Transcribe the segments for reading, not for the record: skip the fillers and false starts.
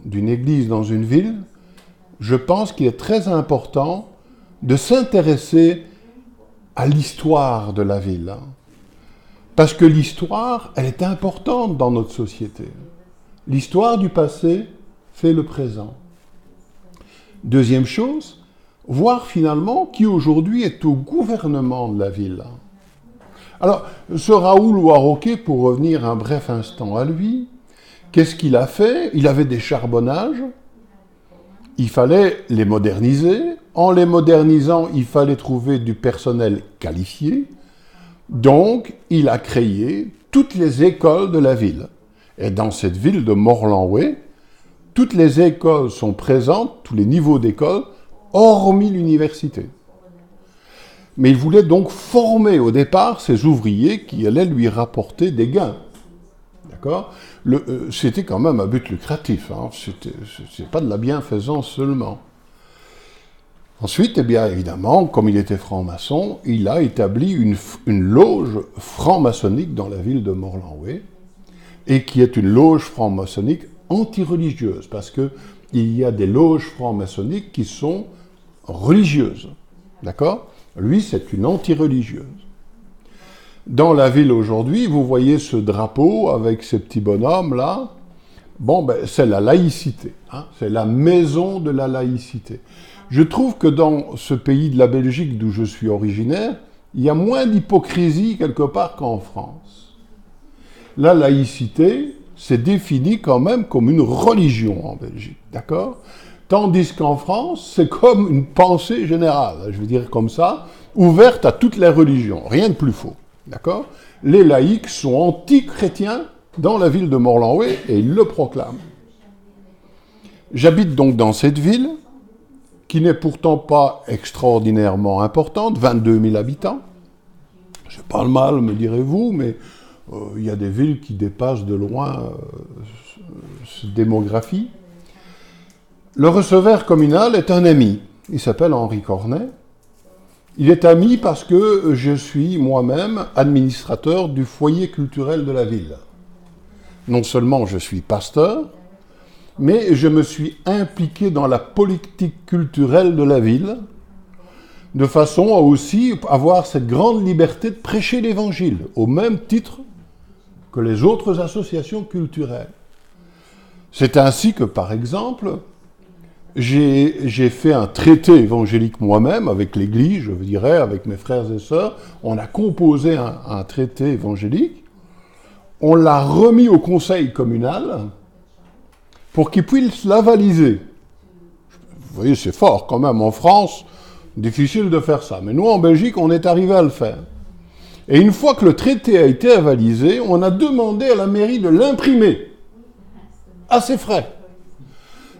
d'une église dans une ville, je pense qu'il est très important de s'intéresser à l'histoire de la ville. Parce que l'histoire, elle est importante dans notre société. L'histoire du passé fait le présent. Deuxième chose, voir finalement qui aujourd'hui est au gouvernement de la ville. Alors, ce Raoul Warroquet, pour revenir un bref instant à lui, qu'est-ce qu'il a fait? Il avait des charbonnages, il fallait les moderniser. En les modernisant, il fallait trouver du personnel qualifié. Donc, il a créé toutes les écoles de la ville. Et dans cette ville de Morlanway, toutes les écoles sont présentes, tous les niveaux d'école, hormis l'université. Mais il voulait donc former au départ ces ouvriers qui allaient lui rapporter des gains. D'accord ? C'était quand même un but lucratif, hein. C'est pas de la bienfaisance seulement. Ensuite, eh bien évidemment, comme il était franc-maçon, il a établi une loge franc-maçonnique dans la ville de Morlanway, et qui est une loge franc-maçonnique anti-religieuse, parce qu'il y a des loges franc-maçonniques qui sont religieuses. D'accord ? Lui, c'est une anti-religieuse. Dans la ville aujourd'hui, vous voyez ce drapeau avec ces petits bonhommes-là. Bon, ben, c'est la laïcité, hein, c'est la maison de la laïcité. Je trouve que dans ce pays de la Belgique d'où je suis originaire, il y a moins d'hypocrisie quelque part qu'en France. La laïcité, c'est défini quand même comme une religion en Belgique, d'accord ? Tandis qu'en France, c'est comme une pensée générale, je veux dire comme ça, ouverte à toutes les religions, rien de plus faux. D'accord ? Les laïcs sont anti-chrétiens dans la ville de Morlanway et ils le proclament. J'habite donc dans cette ville, qui n'est pourtant pas extraordinairement importante, 22 000 habitants. C'est pas le mal, me direz-vous, mais il y a des villes qui dépassent de loin cette démographie. Le receveur communal est un ami. Il s'appelle Henri Cornet. Il est ami parce que je suis moi-même administrateur du foyer culturel de la ville. Non seulement je suis pasteur, mais je me suis impliqué dans la politique culturelle de la ville, de façon à aussi avoir cette grande liberté de prêcher l'Évangile, au même titre que les autres associations culturelles. C'est ainsi que, par exemple, j'ai fait un traité évangélique moi-même, avec l'Église, je dirais, avec mes frères et sœurs. On a composé un traité évangélique. On l'a remis au conseil communal pour qu'il puisse l'avaliser. Vous voyez, c'est fort quand même. En France, difficile de faire ça. Mais nous, en Belgique, on est arrivé à le faire. Et une fois que le traité a été avalisé, on a demandé à la mairie de l'imprimer à ses frais.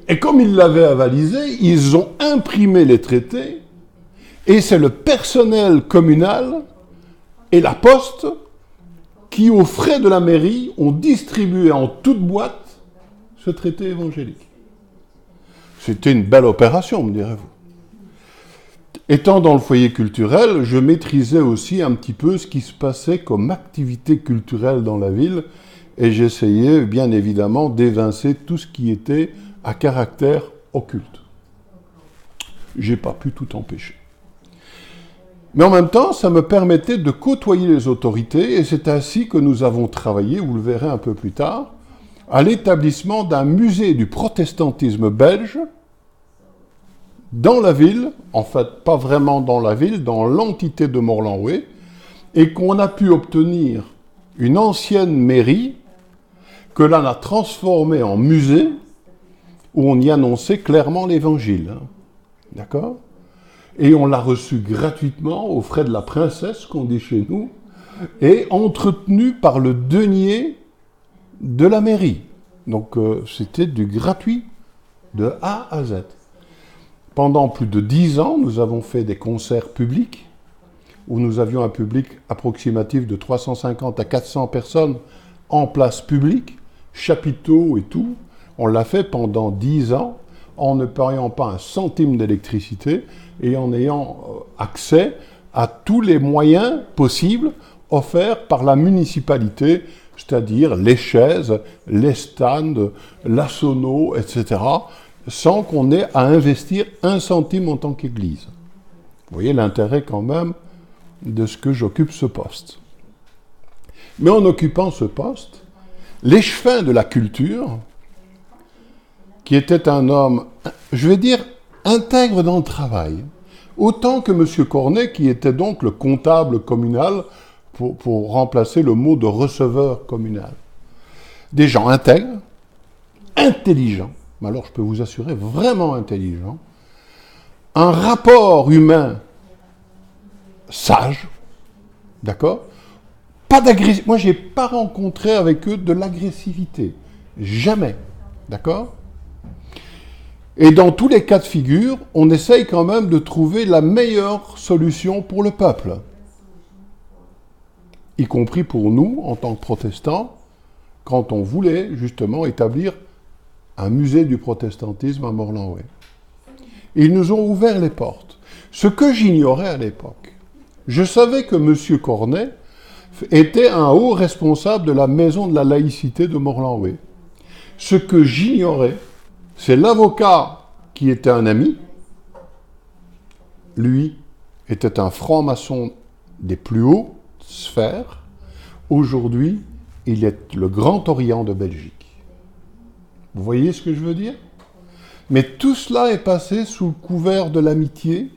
Et comme ils l'avaient avalisé, ils ont imprimé les traités, et c'est le personnel communal et la poste qui, aux frais de la mairie, ont distribué en toute boîte ce traité évangélique. C'était une belle opération, me direz-vous. Étant dans le foyer culturel, je maîtrisais aussi un petit peu ce qui se passait comme activité culturelle dans la ville, et j'essayais bien évidemment d'évincer tout ce qui était à caractère occulte. J'ai pas pu tout empêcher. Mais en même temps, ça me permettait de côtoyer les autorités, et c'est ainsi que nous avons travaillé, vous le verrez un peu plus tard, à l'établissement d'un musée du protestantisme belge dans la ville, en fait pas vraiment dans la ville, dans l'entité de Morlanway, et qu'on a pu obtenir une ancienne mairie que l'on a transformée en musée, où on y annonçait clairement l'évangile. D'accord ? Et on l'a reçu gratuitement aux frais de la princesse, qu'on dit chez nous, et entretenu par le denier de la mairie. Donc c'était du gratuit, de A à Z. Pendant plus de 10 ans, nous avons fait des concerts publics, où nous avions un public approximatif de 350 à 400 personnes en place publique, chapiteaux et tout. On l'a fait pendant 10 ans, en ne payant pas un centime d'électricité et en ayant accès à tous les moyens possibles offerts par la municipalité c'est-à-dire les chaises, les stands, la sono, etc., sans qu'on ait à investir 1 centime en tant qu'Église. Vous voyez l'intérêt quand même de ce que j'occupe ce poste. Mais en occupant ce poste, l'échevin de la culture, qui était un homme, je vais dire, intègre dans le travail, autant que M. Cornet, qui était donc le comptable communal, pour remplacer le mot de receveur communal. Des gens intègres, intelligents, mais alors je peux vous assurer, vraiment intelligents, un rapport humain sage, d'accord ? Pas d'agressivité. Moi, je n'ai pas rencontré avec eux de l'agressivité. Jamais. D'accord ? Et dans tous les cas de figure, on essaye quand même de trouver la meilleure solution pour le peuple. Y compris pour nous, en tant que protestants, quand on voulait justement établir un musée du protestantisme à Morlanway. Ils nous ont ouvert les portes. Ce que j'ignorais à l'époque, je savais que M. Cornet était un haut responsable de la maison de la laïcité de Morlanway. Ce que j'ignorais, c'est l'avocat qui était un ami. Lui était un franc-maçon des plus hauts sphères. Aujourd'hui, il est le Grand Orient de Belgique. Vous voyez ce que je veux dire ? Mais tout cela est passé sous le couvert de l'amitié.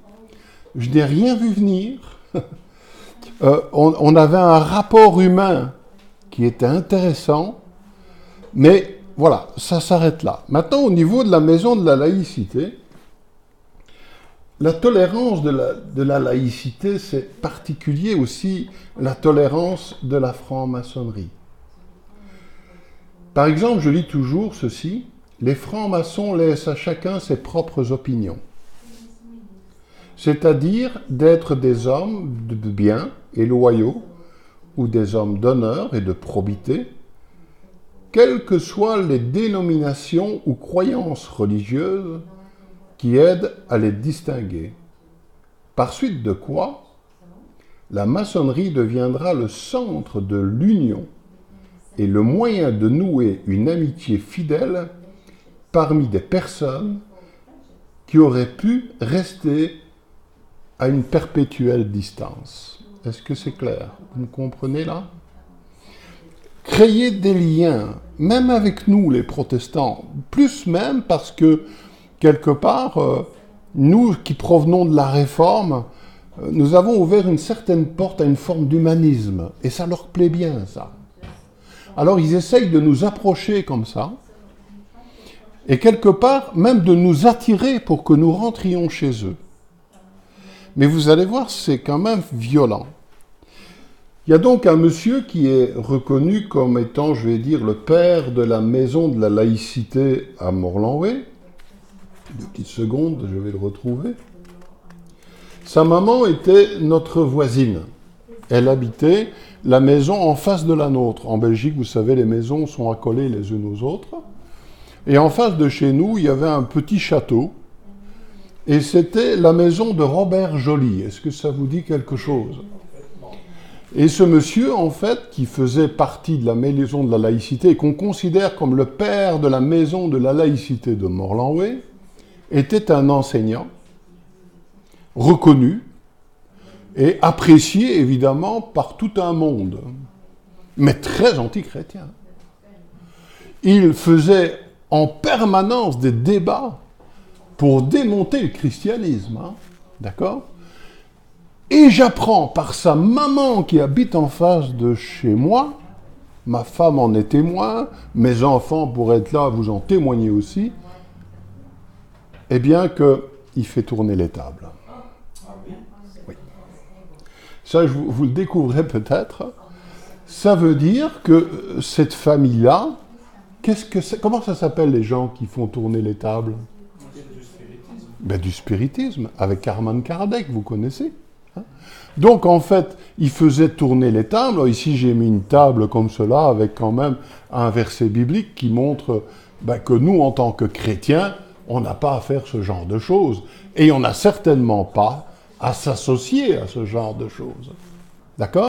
Je n'ai rien vu venir. On avait un rapport humain qui était intéressant, mais voilà, ça s'arrête là. Maintenant, au niveau de la maison de la laïcité, la tolérance de la laïcité, c'est particulier aussi la tolérance de la franc-maçonnerie. Par exemple, je lis toujours ceci, les francs-maçons laissent à chacun ses propres opinions. C'est-à-dire d'être des hommes de bien et loyaux, ou des hommes d'honneur et de probité, quelles que soient les dénominations ou croyances religieuses qui aident à les distinguer. Par suite de quoi, la maçonnerie deviendra le centre de l'union et le moyen de nouer une amitié fidèle parmi des personnes qui auraient pu rester à une perpétuelle distance. Est-ce que c'est clair ? Vous me comprenez là ? Créer des liens, même avec nous les protestants, plus même parce que quelque part, nous qui provenons de la Réforme, nous avons ouvert une certaine porte à une forme d'humanisme, et ça leur plaît bien, ça. Alors ils essayent de nous approcher comme ça, et quelque part, même de nous attirer pour que nous rentrions chez eux. Mais vous allez voir, c'est quand même violent. Il y a donc un monsieur qui est reconnu comme étant, je vais dire, le père de la maison de la laïcité à Morlanway. 2 petites secondes, je vais le retrouver. Sa maman était notre voisine. Elle habitait la maison en face de la nôtre. En Belgique, vous savez, les maisons sont accolées les unes aux autres. Et en face de chez nous, il y avait un petit château. Et c'était la maison de Robert Joly. Est-ce que ça vous dit quelque chose ? Et ce monsieur, en fait, qui faisait partie de la maison de la laïcité et qu'on considère comme le père de la maison de la laïcité de Morlanway, était un enseignant reconnu et apprécié, évidemment, par tout un monde, mais très anti-chrétien. Il faisait en permanence des débats pour démonter le christianisme, hein, d'accord ? Et j'apprends par sa maman qui habite en face de chez moi, ma femme en est témoin, mes enfants pourraient être là, vous en témoignez aussi, eh bien qu'il fait tourner les tables. Oui. Ça, vous le découvrez peut-être. Ça veut dire que cette famille-là, comment ça s'appelle les gens qui font tourner les tables ? Du spiritisme, avec Hermann Kardec, vous connaissez. Donc, en fait, il faisait tourner les tables. Alors, ici, j'ai mis une table comme cela, avec quand même un verset biblique qui montre que nous, en tant que chrétiens, on n'a pas à faire ce genre de choses. Et on n'a certainement pas à s'associer à ce genre de choses. D'accord ?